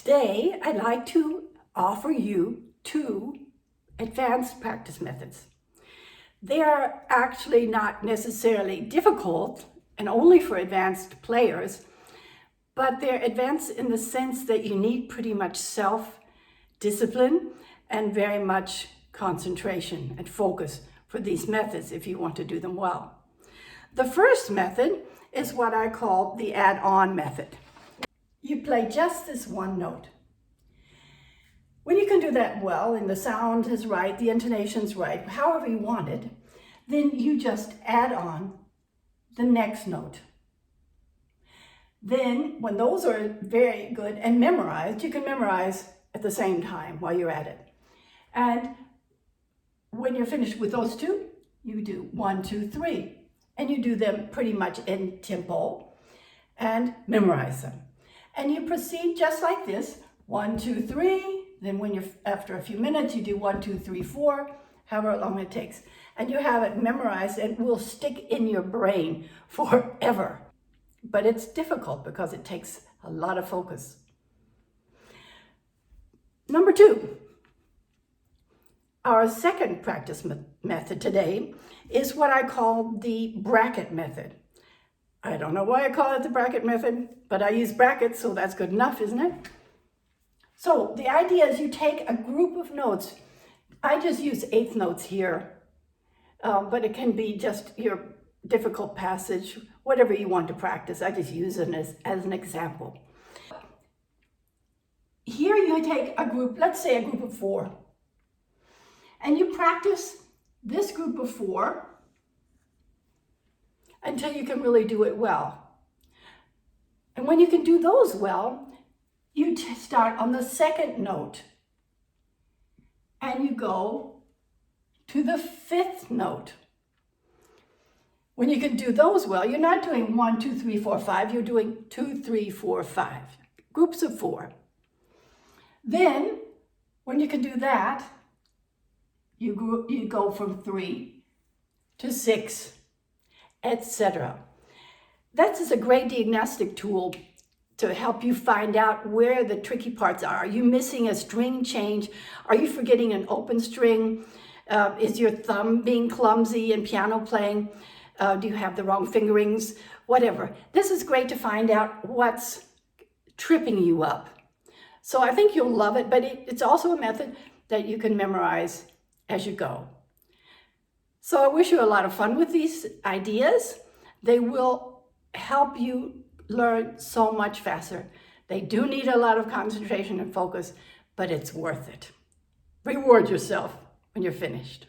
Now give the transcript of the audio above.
Today, I'd like to offer you two advanced practice methods. They are actually not necessarily difficult and only for advanced players, but they're advanced in the sense that you need pretty much self-discipline and very much concentration and focus for these methods if you want to do them well. The first method is what I call the add-on method. You play just this one note. When you can do that well and the sound is right, the intonation's right, however you want it, then you just add on the next note. Then when those are very good and memorized, you can memorize at the same time while you're at it. And when you're finished with those two, you do 1, 2, 3, and you do them pretty much in tempo and memorize them. And you proceed just like this, 1, 2, 3, then when you're after a few minutes, you do 1, 2, 3, 4, however long it takes. And you have it memorized and it will stick in your brain forever. But it's difficult because it takes a lot of focus. Number 2, our second practice method today is what I call the bracket method. I don't know why I call it the bracket method, but I use brackets, so that's good enough, isn't it? So the idea is you take a group of notes. I just use eighth notes here, but it can be just your difficult passage, whatever you want to practice. I just use it as an example. Here you take a group, let's say a group of 4, and you practice this group of 4 until you can really do it well. And when you can do those well, you start on the second note and you go to the 5th note. When you can do those well, you're not doing 1, 2, 3, 4, 5, you're doing 2, 3, 4, 5, groups of 4. Then, when you can do that, you go from 3 to 6, etc. That is a great diagnostic tool to help you find out where the tricky parts are. Are you missing a string change? Are you forgetting an open string? Is your thumb being clumsy in piano playing? Do you have the wrong fingerings? Whatever. This is great to find out what's tripping you up. So I think you'll love it, but it's also a method that you can memorize as you go. So I wish you a lot of fun with these ideas. They will help you learn so much faster. They do need a lot of concentration and focus, but it's worth it. Reward yourself when you're finished.